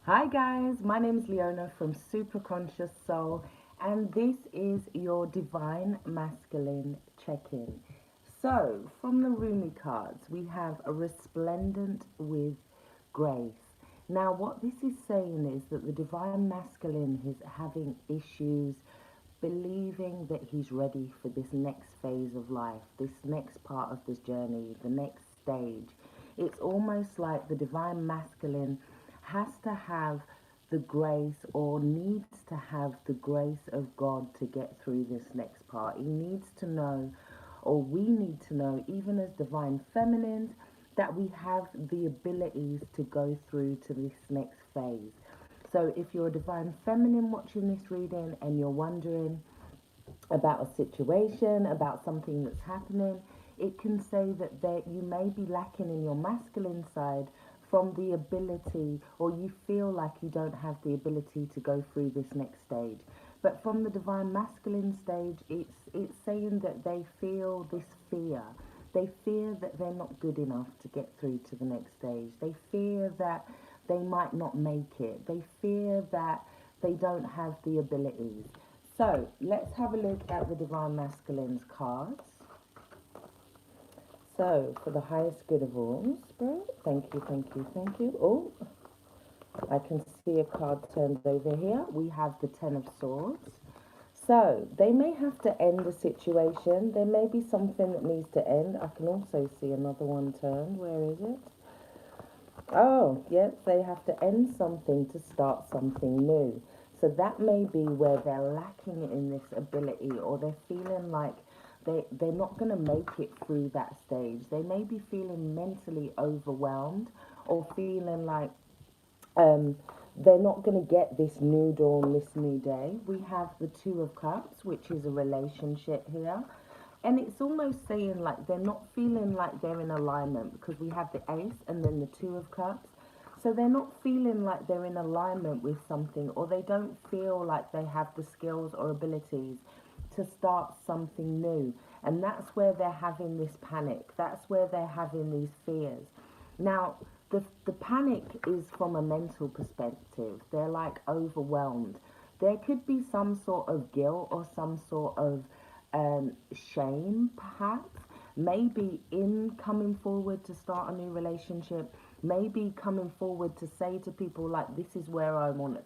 Hi guys, my name is Leona from Super Conscious Soul, and this is your Divine Masculine check-in. So, from the Rumi cards, we have a resplendent with grace. Now, what this is saying is that the Divine Masculine is having issues believing that he's ready for this next phase of life, this next part of this journey, the next stage. It's almost like the Divine Masculine has to have the grace or needs to have the grace of God to get through this next part. He needs to know, or we need to know, even as Divine Feminines, that we have the abilities to go through to this next phase. So if you're a Divine Feminine watching this reading and you're wondering about a situation, about something that's happening, it can say that you may be lacking in your masculine side from the ability, or you feel like you don't have the ability to go through this next stage. But from the divine masculine stage, it's saying that they feel this fear. They fear that they're not good enough to get through to the next stage. They fear that they might not make it. They fear that they don't have the abilities. So let's have a look at the Divine Masculine's cards. So for the highest good of all, Spirit, thank you, thank you, thank you. Oh, I can see a card turned over here. We have the Ten of Swords. So they may have to end a situation. There may be something that needs to end. I can also see another one turned. Where is it? Oh, yes, they have to end something to start something new. So that may be where they're lacking in this ability, or they're feeling like they're not going to make it through that stage. They may be feeling mentally overwhelmed or feeling like um, they're not going to get this new dawn, this new day. We have the Two of Cups, which is a relationship here. And it's almost saying like they're not feeling like they're in alignment because we have the Ace and then the Two of Cups. So they're not feeling like they're in alignment with something, or they don't feel like they have the skills or abilities to start something new. And that's where they're having this panic. That's where they're having these fears. Now, the panic is from a mental perspective. They're like overwhelmed. There could be some sort of guilt or some sort of shame, perhaps. Maybe in coming forward to start a new relationship, maybe coming forward to say to people like, this is where I want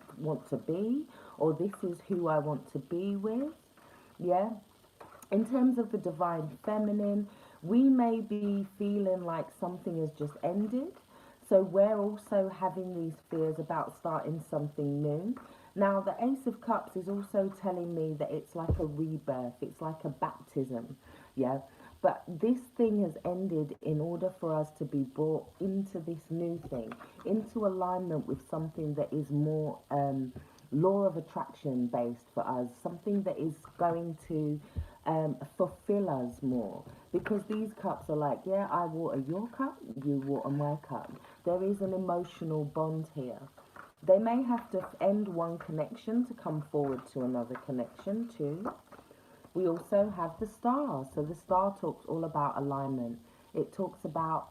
to be, or this is who I want to be with. Yeah, in terms of the divine feminine, we may be feeling like something has just ended. So we're also having these fears about starting something new. Now, the Ace of Cups is also telling me that it's like a rebirth, it's like a baptism. Yeah. But this thing has ended in order for us to be brought into this new thing, into alignment with something that is more law of attraction based for us, something that is going to fulfill us more. Because these cups are like, yeah, I water your cup, you water my cup. There is an emotional bond here. They may have to end one connection to come forward to another connection too. We also have the star. So the star talks all about alignment. It talks about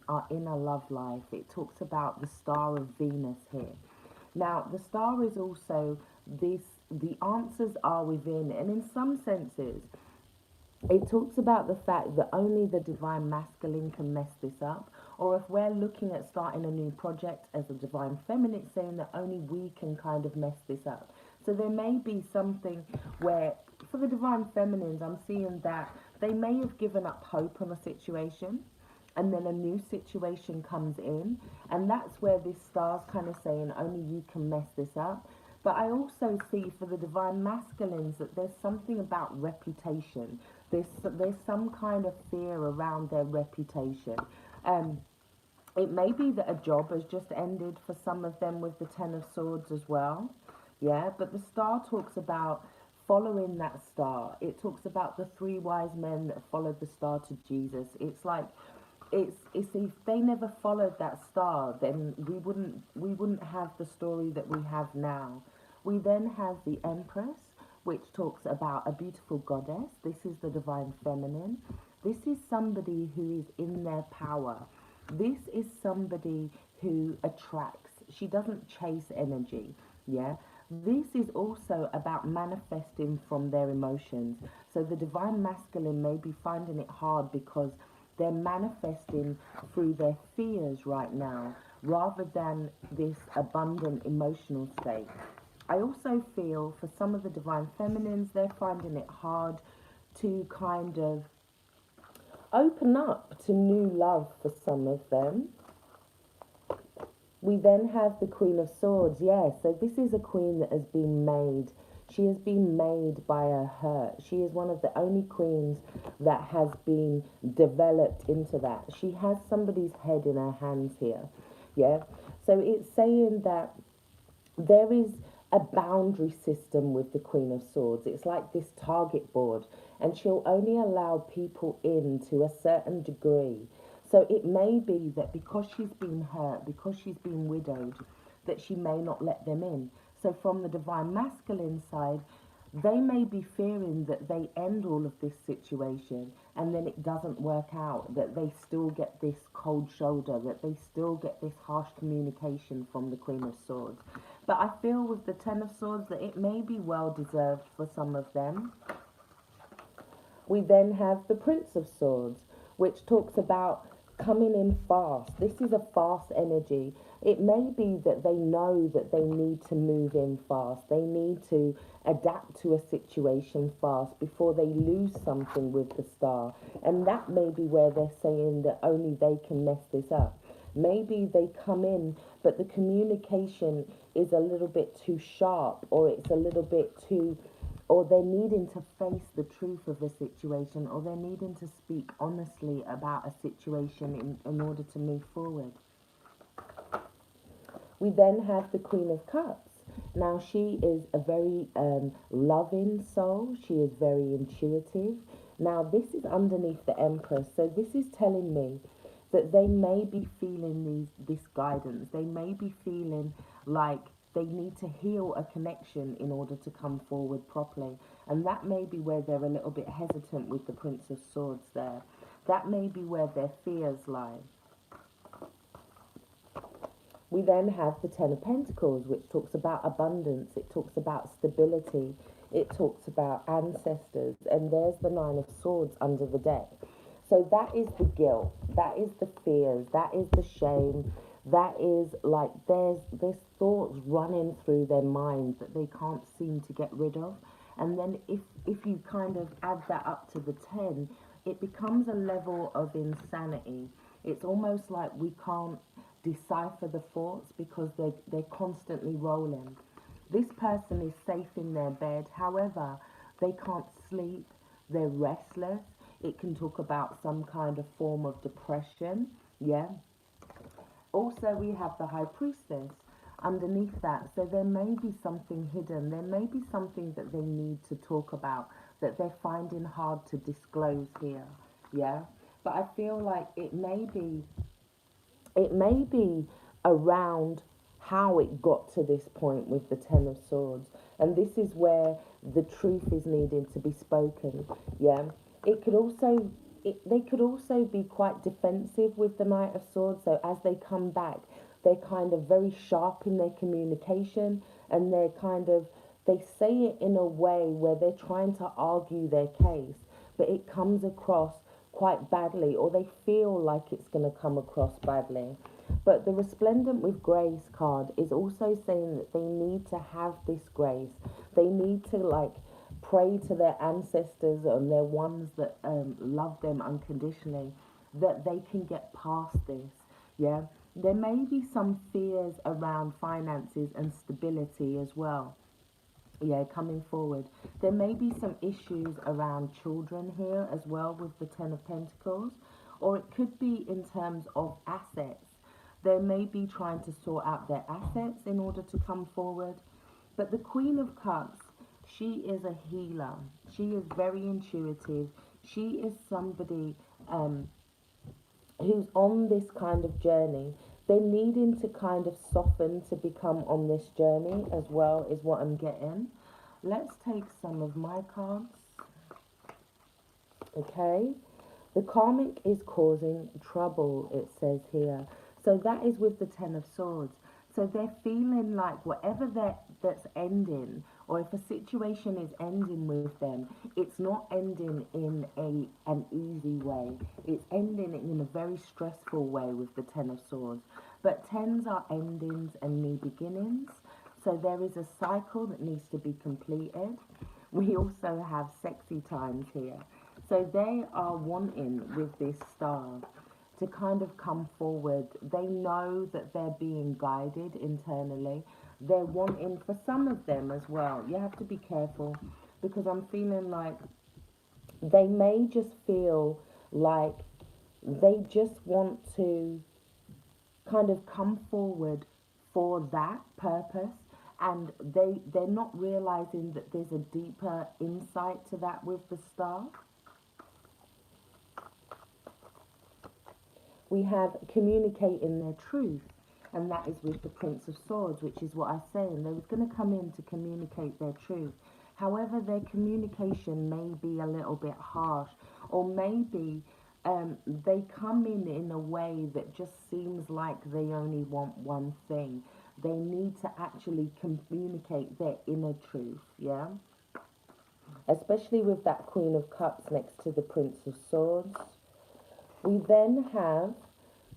our inner love life. It talks about the star of Venus here. Now, the star is also this, the answers are within, and in some senses, it talks about the fact that only the divine masculine can mess this up, or if we're looking at starting a new project as a divine feminine, it's saying that only we can kind of mess this up. So there may be something where, for the divine feminines, I'm seeing that they may have given up hope on a situation, and then a new situation comes in, and that's where this star's kind of saying only you can mess this up. But I also see for the divine masculines that there's something about reputation. There's some kind of fear around their reputation. um it may be that a job has just ended for some of them with the Ten of Swords as well. Yeah, but the star talks about following that star. It talks about the three wise men that followed the star to Jesus. It's like it's if they never followed that star, then we wouldn't have the story that we have now. We then have the Empress, which talks about a beautiful goddess. This is the divine feminine. This is somebody who is in their power. This is somebody who attracts. she doesn't chase energy. Yeah. This is also about manifesting from their emotions. So the divine masculine may be finding it hard because they're manifesting through their fears right now rather than this abundant emotional state. I also feel for some of the divine feminines, they're finding it hard to kind of open up to new love for some of them. We then have the Queen of Swords. Yes, so this is a queen that has been made. She has been made by a hurt. She is one of the only queens that has been developed into that. She has somebody's head in her hands here. Yeah. So it's saying that there is a boundary system with the Queen of Swords. It's like this target board, and she'll only allow people in to a certain degree. So it may be that because she's been hurt, because she's been widowed, that she may not let them in. So from the divine masculine side, they may be fearing that they end all of this situation and then it doesn't work out, that they still get this cold shoulder, that they still get this harsh communication from the Queen of Swords. But I feel with the Ten of Swords that it may be well deserved for some of them. We then have the Prince of Swords, which talks about coming in fast. This is a fast energy. It may be that they know that they need to move in fast. They need to adapt to a situation fast before they lose something with the star. And that may be where they're saying that only they can mess this up. Maybe they come in, but the communication is a little bit too sharp, or it's a little bit too, or they're needing to face the truth of a situation, or they're needing to speak honestly about a situation in order to move forward. We then have the Queen of Cups. Now, she is a very loving soul. She is very intuitive. Now, this is underneath the Empress. So this is telling me that they may be feeling this guidance. They may be feeling like they need to heal a connection in order to come forward properly. And that may be where they're a little bit hesitant with the Prince of Swords there. That may be where their fears lie. We then have the Ten of Pentacles, which talks about abundance, it talks about stability, it talks about ancestors, and there's the Nine of Swords under the deck. So that is the guilt, that is the fears, that is the shame, that is like there's thoughts running through their mind that they can't seem to get rid of. And then if you kind of add that up to the 10, it becomes a level of insanity. It's almost like we can't decipher the thoughts because they're constantly rolling. This person is safe in their bed, however, they can't sleep, they're restless. It can talk about some kind of form of depression, yeah. Also, we have the High Priestess underneath that. So there may be something hidden. There may be something that they need to talk about that they're finding hard to disclose here, yeah. But I feel like it may be around how it got to this point with the Ten of Swords. And this is where the truth is needed to be spoken. Yeah. It could also they could also be quite defensive with the Knight of Swords. So as they come back, they're kind of very sharp in their communication, and they say it in a way where they're trying to argue their case, but it comes across quite badly, or they feel like it's going to come across badly. But the Resplendent with Grace card is also saying that they need to have this grace. They need to like pray to their ancestors and their ones that love them unconditionally, that they can get past this. Yeah, there may be some fears around finances and stability as well. Yeah, coming forward. There may be some issues around children here as well with the Ten of Pentacles, or it could be in terms of assets. They may be trying to sort out their assets in order to come forward. But the Queen of Cups, she is a healer. She is very intuitive. She is somebody who's on this kind of journey. They're needing to kind of soften to become on this journey as well, is what I'm getting. Let's take some of my cards. Okay. The karmic is causing trouble, it says here. So that is with the Ten of Swords. So they're feeling like whatever that's ending, or if a situation is ending with them, it's not ending in an easy way. It's ending in a very stressful way with the Ten of Swords. But tens are endings and new beginnings. So there is a cycle that needs to be completed. We also have sexy times here. So they are wanting with this star to kind of come forward. They know that they're being guided internally. They're wanting, for some of them as well, you have to be careful because I'm feeling like they may just feel like they just want to kind of come forward for that purpose, and they're not realizing that there's a deeper insight to that with the star. We have communicating their truth, and that is with the Prince of Swords, which is what I say, and they was going to come in to communicate their truth. However, their communication may be a little bit harsh, or maybe they come in a way that just seems like they only want one thing. They need to actually communicate their inner truth, yeah? Especially with that Queen of Cups next to the Prince of Swords. We then have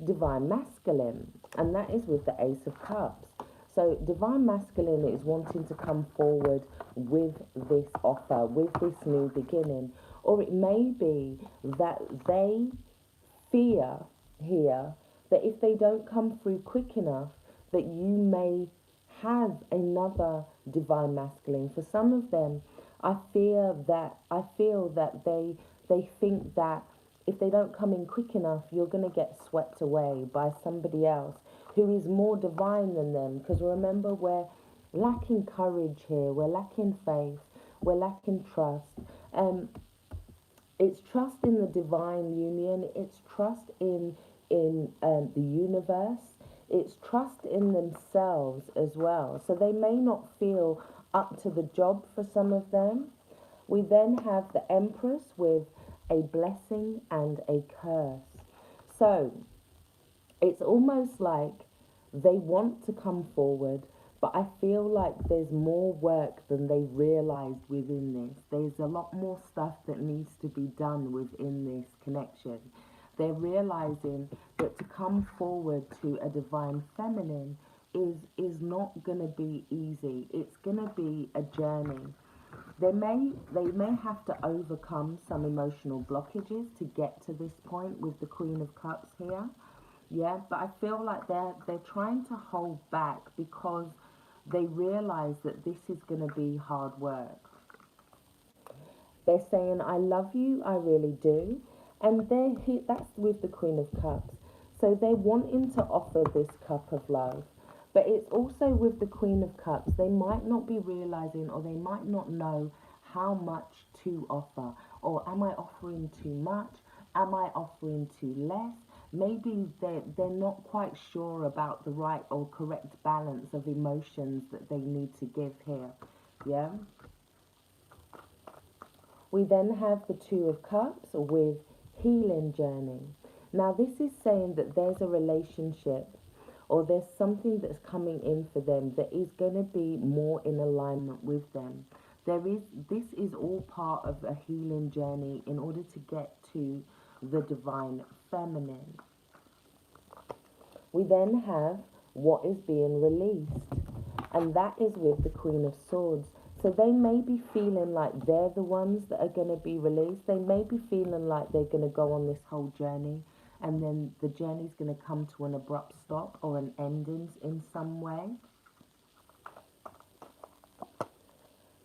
Divine Masculine, and that is with the Ace of Cups. So Divine Masculine is wanting to come forward with this offer, with this new beginning. Or it may be that they fear here that if they don't come through quick enough, that you may have another Divine Masculine. For some of them, I feel that they think that if they don't come in quick enough, you're going to get swept away by somebody else who is more divine than them. Because remember, we're lacking courage here, we're lacking faith, we're lacking trust. It's trust in the divine union, it's trust in the universe, it's trust in themselves as well. So they may not feel up to the job for some of them. We then have the Empress with a blessing and a curse. So it's almost like they want to come forward, but I feel like there's more work than they realized within this. There's a lot more stuff that needs to be done within this connection. They're realizing that to come forward to a divine feminine is not going to be easy. It's going to be a journey. They may have to overcome some emotional blockages to get to this point with the Queen of Cups here. Yeah, but I feel like they're trying to hold back because they realize that this is going to be hard work. They're saying, I love you, I really do. And that's with the Queen of Cups. So they're wanting to offer this cup of love. But it's also with the Queen of Cups, they might not be realizing or they might not know how much to offer. Or am I offering too much? Am I offering too less? Maybe they're not quite sure about the right or correct balance of emotions that they need to give here. Yeah? We then have the Two of Cups with healing journey. Now, this is saying that there's a relationship or there's something that's coming in for them that is going to be more in alignment with them. This is all part of a healing journey in order to get to the divine feminine. We then have what is being released, and that is with the Queen of Swords. So they may be feeling like they're the ones that are going to be released. They may be feeling like they're going to go on this whole journey and then the journey's going to come to an abrupt stop or an ending in some way.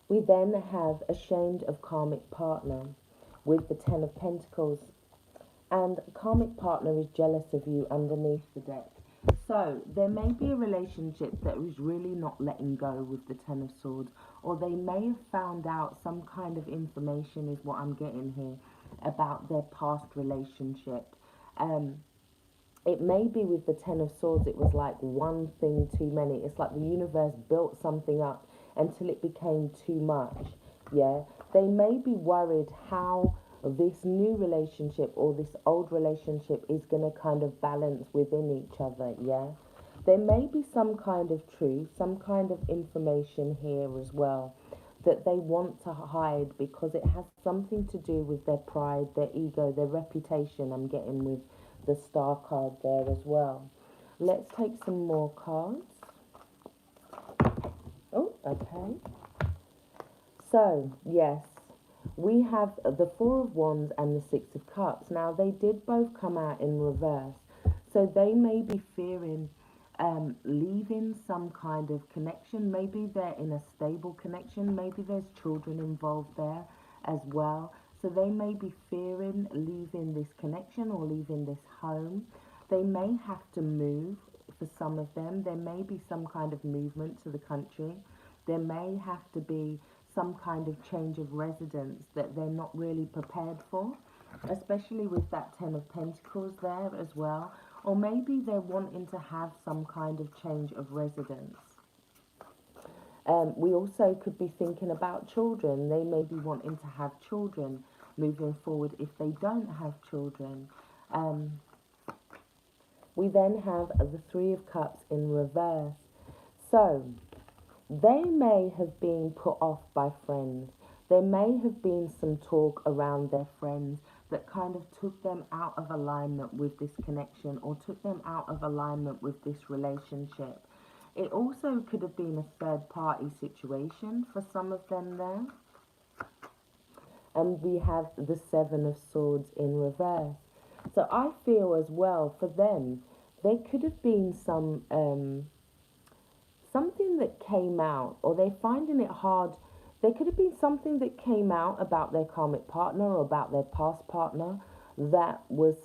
We then have ashamed of karmic partner with the Ten of Pentacles. And karmic partner is jealous of you underneath the deck. So there may be a relationship that is really not letting go with the Ten of Swords, or they may have found out some kind of information is what I'm getting here about their past relationship. It may be with the Ten of Swords, it was like one thing too many. It's like the universe built something up until it became too much. Yeah, they may be worried how this new relationship or this old relationship is going to kind of balance within each other. Yeah, There may be some kind of truth, some kind of information here as well that they want to hide because it has something to do with their pride, their ego, their reputation. I'm getting with the star card there as well. Let's take some more cards. Oh, okay. So, yes, we have the Four of Wands and the Six of Cups. Now, they did both come out in reverse. So they may be fearing leaving some kind of connection. Maybe they're in a stable connection. Maybe there's children involved there as well. So they may be fearing leaving this connection or leaving this home. They may have to move for some of them. There may be some kind of movement to the country. There may have to be some kind of change of residence that they're not really prepared for, especially with that Ten of Pentacles there as well. Or maybe they're wanting to have some kind of change of residence. We also could be thinking about children. They may be wanting to have children moving forward if they don't have children. We then have the Three of Cups in reverse. So, they may have been put off by friends. There may have been some talk around their friends that kind of took them out of alignment with this connection or took them out of alignment with this relationship. It also could have been a third party situation for some of them there. And we have the Seven of Swords in reverse. So I feel as well for them, there could have been some something that came out, or they're finding it hard. There could have been something that came out about their karmic partner or about their past partner that was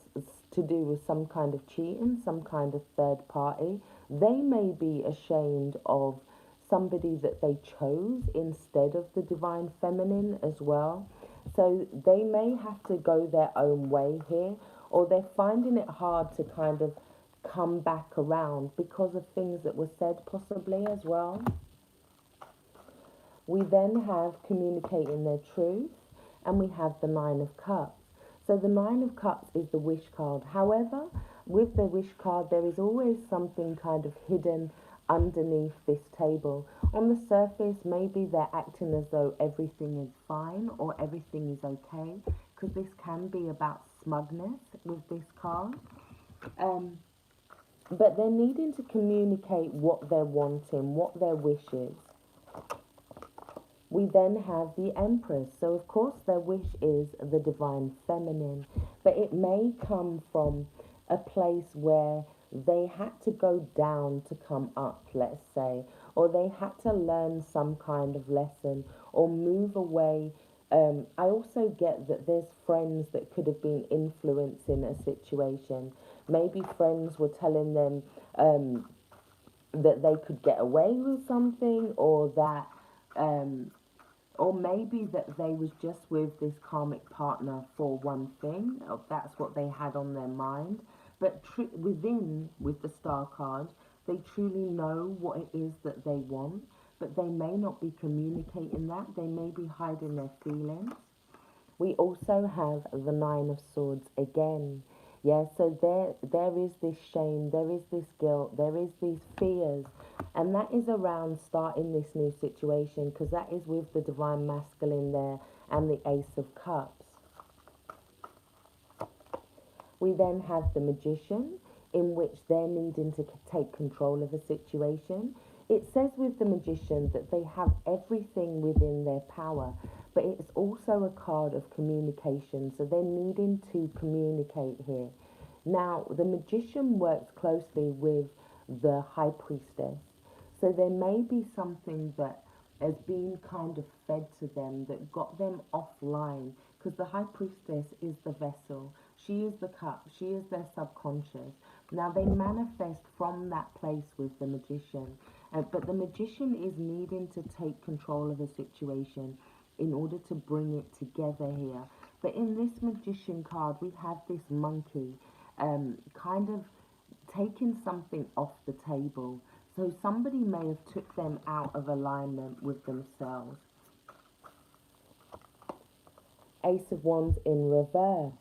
to do with some kind of cheating, some kind of third party. They may be ashamed of somebody that they chose instead of the divine feminine as well. So they may have to go their own way here, or they're finding it hard to kind of come back around because of things that were said possibly as well. We then have communicating their truth, and we have the Nine of Cups. So the Nine of Cups is the wish card. However, with the wish card, there is always something kind of hidden underneath this table. On the surface, maybe they're acting as though everything is fine or everything is okay, because this can be about smugness with this card. But they're needing to communicate what they're wanting, what their wish is. We then have the Empress. So, of course, their wish is the divine feminine. But it may come from a place where they had to go down to come up, let's say. Or they had to learn some kind of lesson or move away. I also get that there's friends that could have been influencing a situation. Maybe friends were telling them that they could get away with something, or maybe that they was just with this karmic partner for one thing. Or that's what they had on their mind. But with the star card, they truly know what it is that they want, but they may not be communicating that. They may be hiding their feelings. We also have the Nine of Swords again. Yeah, so there is this shame, there is this guilt, there is these fears, and that is around starting this new situation, because that is with the divine masculine there and the Ace of Cups. We then have the Magician, in which they're needing to take control of a situation. It says with the Magician that they have everything within their power, but it's also a card of communication, so they're needing to communicate here. Now, the Magician works closely with the High Priestess, so there may be something that has been kind of fed to them that got them offline, because the High Priestess is the vessel. She is the cup. She is their subconscious. Now, they manifest from that place with the Magician, but the Magician is needing to take control of a situation in order to bring it together here. But in this Magician card, we have this monkey kind of taking something off the table. So somebody may have took them out of alignment with themselves. Ace of Wands in reverse.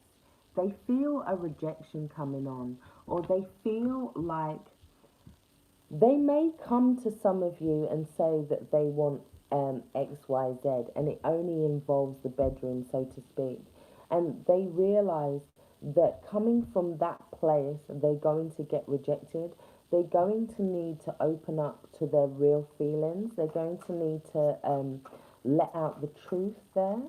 They feel a rejection coming on, or they feel like They may come to some of you and say that they want XYZ, and it only involves the bedroom, so to speak. And they realize that coming from that place, they're going to get rejected. They're going to need to open up to their real feelings. They're going to need to let out the truth there.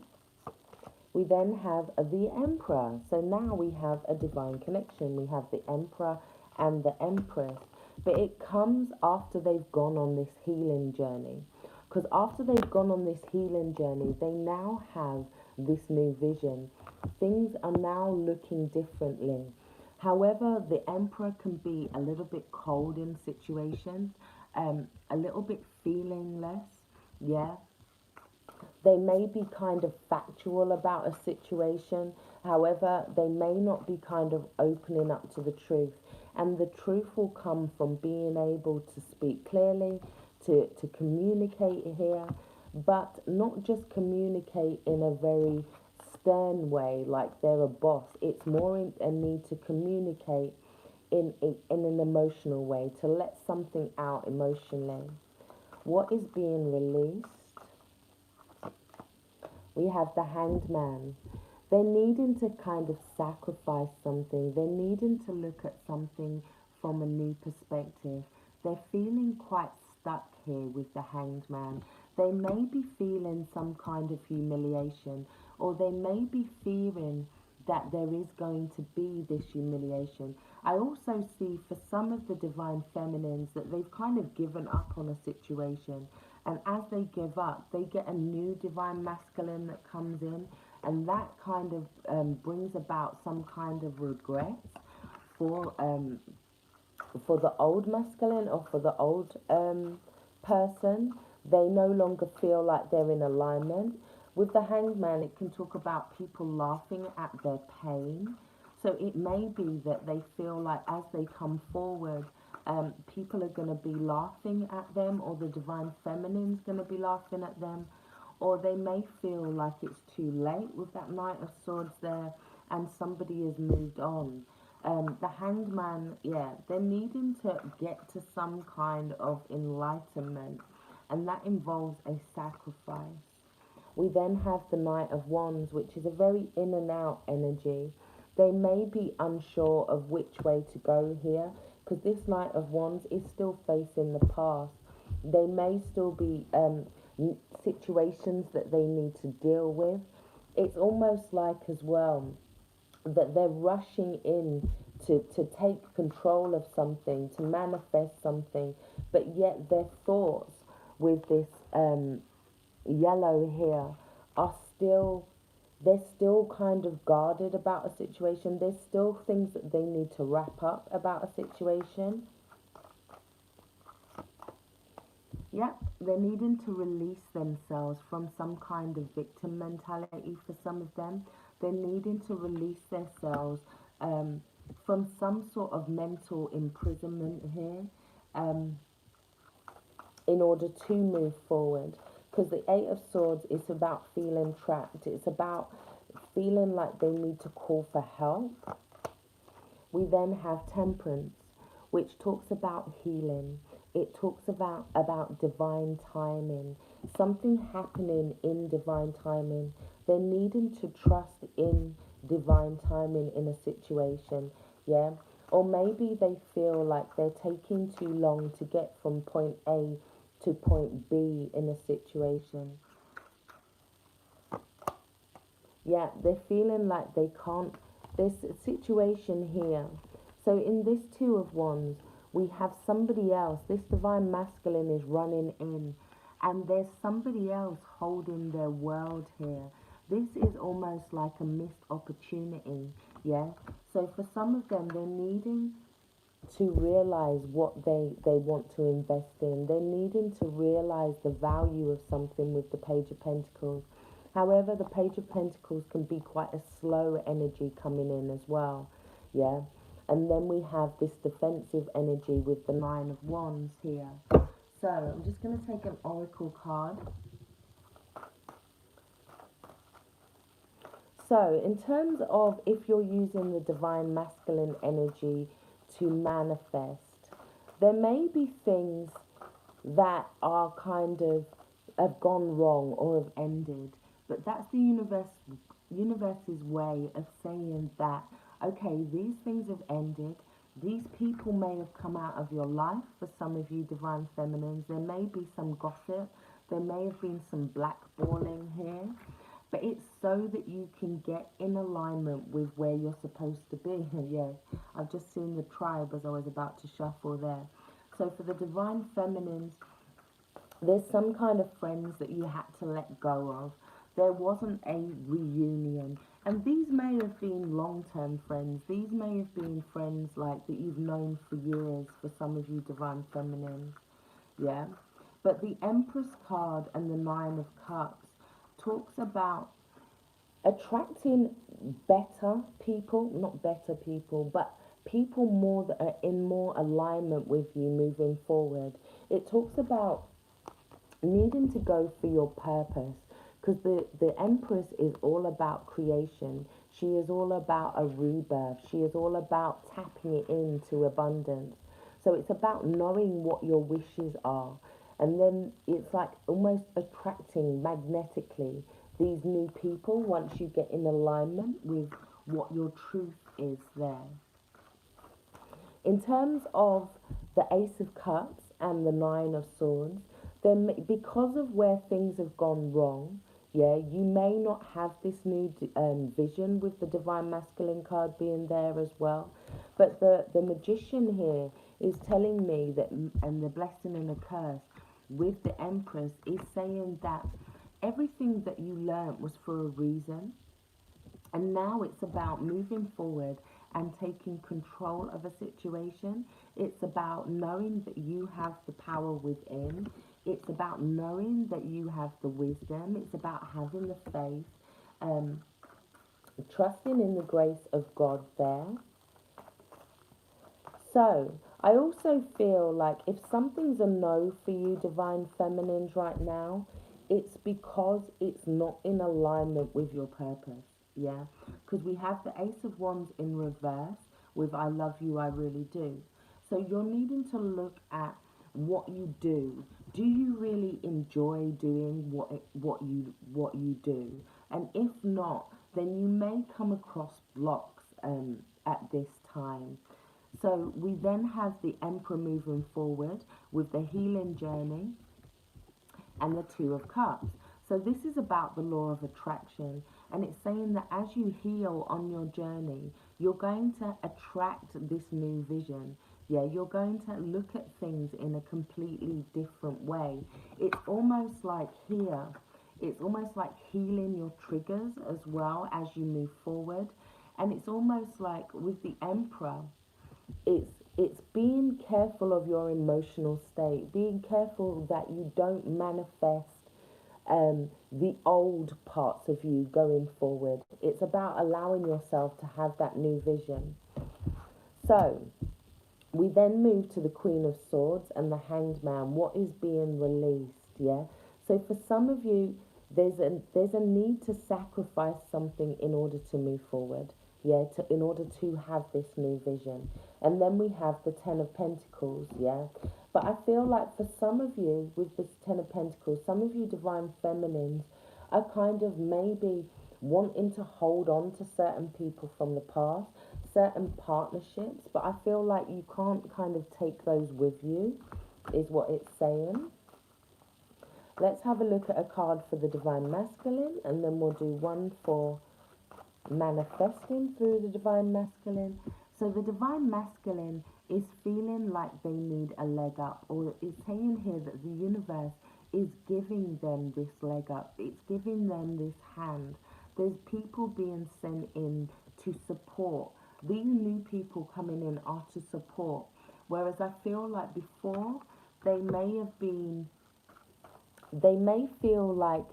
We then have the Emperor. So now we have a divine connection. We have the Emperor and the Empress. But it comes after they've gone on this healing journey. Because after they've gone on this healing journey, they now have this new vision. Things are now looking differently. However, the Emperor can be a little bit cold in situations, a little bit feelingless, yeah. They may be kind of factual about a situation, however, they may not be kind of opening up to the truth. And the truth will come from being able to speak clearly, to communicate here, but not just communicate in a very stern way like they're a boss. It's more in a need to communicate in an emotional way, to let something out emotionally. What is being released? We have the Hanged Man. They're needing to kind of sacrifice something. They're needing to look at something from a new perspective. They're feeling quite stuck here with the Hanged Man. They may be feeling some kind of humiliation, or they may be fearing that there is going to be this humiliation. I also see for some of the divine feminines that they've kind of given up on a situation. And as they give up, they get a new divine masculine that comes in, and that kind of brings about some kind of regret for um, for the old masculine or for the old person. They no longer feel like they're in alignment. With the Hanged Man, it can talk about people laughing at their pain. So it may be that they feel like as they come forward, people are going to be laughing at them, or the divine feminine's going to be laughing at them, or they may feel like it's too late with that Knight of Swords there and somebody has moved on. The Hanged Man, yeah, they're needing to get to some kind of enlightenment, and that involves a sacrifice. We then have the Knight of Wands, which is a very in and out energy. They may be unsure of which way to go here, because this Knight of Wands is still facing the past. They may still be situations that they need to deal with. It's almost like, as well, that they're rushing in to take control of something, to manifest something, but yet their thoughts with this yellow here are still, they're still kind of guarded about a situation. There's still things that they need to wrap up about a situation. Yep, they're needing to release themselves from some kind of victim mentality for some of them. They're needing to release themselves um, from some sort of mental imprisonment here, um, in order to move forward. Because the Eight of Swords is about feeling trapped, it's about feeling like they need to call for help. We then have Temperance, which talks about healing. It talks about divine timing, something happening in divine timing. They're needing to trust in divine timing in a situation, yeah? Or maybe they feel like they're taking too long to get from point A to point B in a situation. Yeah, they're feeling like they can't. There's a situation here. So in this Two of Wands, we have somebody else. This divine masculine is running in, and there's somebody else holding their world here. This is almost like a missed opportunity. Yeah. So for some of them, they're needing to realize what they want to invest in. They're needing to realize the value of something with the Page of Pentacles. However, the Page of Pentacles can be quite a slow energy coming in as well. Yeah. And then we have this defensive energy with the Nine of Wands here. So I'm just going to take an oracle card. So in terms of if you're using the divine masculine energy to manifest, there may be things that are kind of have gone wrong or have ended, but that's the universe's way of saying that, okay, these things have ended. These people may have come out of your life. For some of you divine feminines, there may be some gossip, there may have been some blackballing here, but it's so that you can get in alignment with where you're supposed to be. Yeah, I've just seen the tribe as I was about to shuffle there. So for the divine feminines, there's some kind of friends that you had to let go of. There wasn't a reunion. And these may have been long-term friends. These may have been friends like that you've known for years for some of you divine feminines. Yeah. But the Empress card and the Nine of Cups talks about attracting better people, not better people, but people more that are in more alignment with you moving forward. It talks about needing to go for your purpose, because the Empress is all about creation. She is all about a rebirth. She is all about tapping it into abundance. So it's about knowing what your wishes are, and then it's like almost attracting magnetically these new people once you get in alignment with what your truth is there. In terms of the Ace of Cups and the Nine of Swords, then because of where things have gone wrong, yeah, you may not have this new vision with the Divine Masculine card being there as well. But the Magician here is telling me that, and the Blessing and the Curse with the Empress is saying that everything that you learnt was for a reason. And now it's about moving forward and taking control of a situation. It's about knowing that you have the power within. It's about knowing that you have the wisdom. It's about having the faith, um, trusting in the grace of God there. So, I also feel like if something's a no for you, divine feminines, right now, it's because it's not in alignment with your purpose. Yeah, because we have the Ace of Wands in reverse with I love you, I really do. So you're needing to look at what you do. Do you really enjoy doing what you do? And if not, then you may come across blocks at this time. So we then have the Emperor moving forward with the healing journey and the Two of Cups. So this is about the law of attraction, and it's saying that as you heal on your journey, you're going to attract this new vision. Yeah, you're going to look at things in a completely different way. It's almost like here, it's almost like healing your triggers as well as you move forward. And it's almost like with the Emperor, it's being careful of your emotional state, being careful that you don't manifest the old parts of you going forward. It's about allowing yourself to have that new vision. So we then move to the Queen of Swords and the Hanged Man. What is being released? Yeah. So for some of you, there's a need to sacrifice something in order to move forward. Yeah, in order to have this new vision. And then we have the Ten of Pentacles. Yeah. But I feel like for some of you with this Ten of Pentacles, some of you divine feminines are kind of maybe wanting to hold on to certain people from the past, certain partnerships, but I feel like you can't kind of take those with you, is what it's saying. Let's have a look at a card for the Divine Masculine, and then we'll do one for manifesting through the Divine Masculine. So the Divine Masculine is feeling like they need a leg up, or it's saying here that the universe is giving them this leg up. It's giving them this hand. There's people being sent in to support. These new people coming in are to support. Whereas I feel like before, they may have been, they may feel like,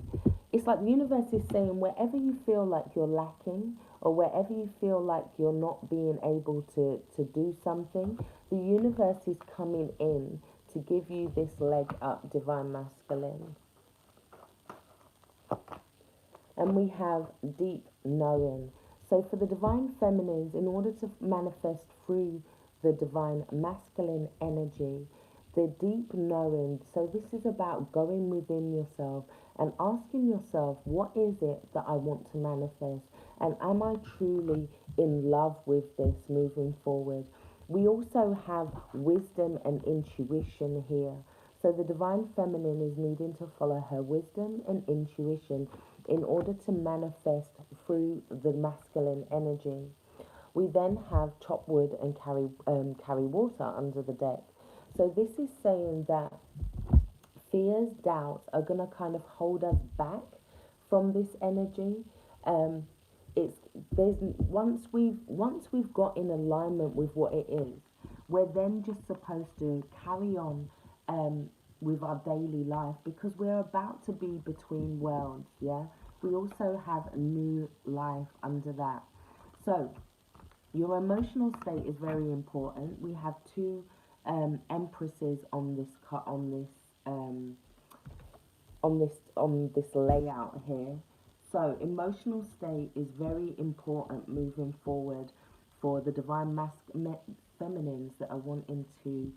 it's like the universe is saying wherever you feel like you're lacking, or wherever you feel like you're not being able to do something, the universe is coming in to give you this leg up, divine masculine. And we have deep knowing. So for the divine feminines, in order to manifest through the divine masculine energy, the deep knowing. So this is about going within yourself and asking yourself, what is it that I want to manifest? And am I truly in love with this moving forward? We also have wisdom and intuition here. So the divine feminine is needing to follow her wisdom and intuition in order to manifest through the masculine energy. We then have chop wood and carry water under the deck. So this is saying that fears, doubts are gonna kind of hold us back from this energy. Um, it's there's once we've got in alignment with what it is, we're then just supposed to carry on with our daily life because we're about to be between worlds. Yeah, we also have a new life under that. So your emotional state is very important. We have two empresses on this um, on this layout here. So emotional state is very important moving forward for the divine feminines that are wanting to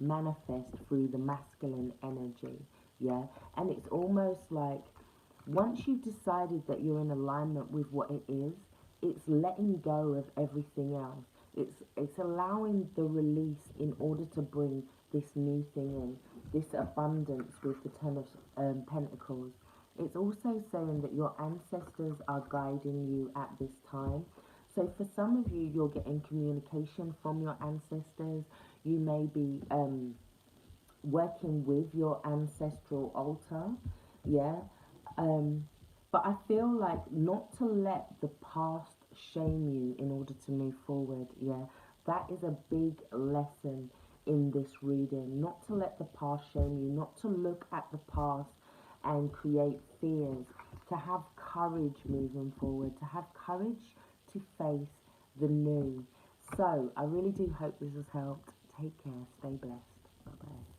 manifest through the masculine energy. Yeah, and it's almost like once you've decided that you're in alignment with what it is, it's letting go of everything else. It's allowing the release in order to bring this new thing in, this abundance with the Ten of Pentacles. It's also saying that your ancestors are guiding you at this time. So for some of you, you're getting communication from your ancestors. You may be working with your ancestral altar, yeah. Um, but I feel like not to let the past shame you in order to move forward, yeah. That is a big lesson in this reading. Not to let the past shame you, not to look at the past and create fears, to have courage moving forward, to have courage to face the new. So I really do hope this has helped. Take care, stay blessed. Bye bye.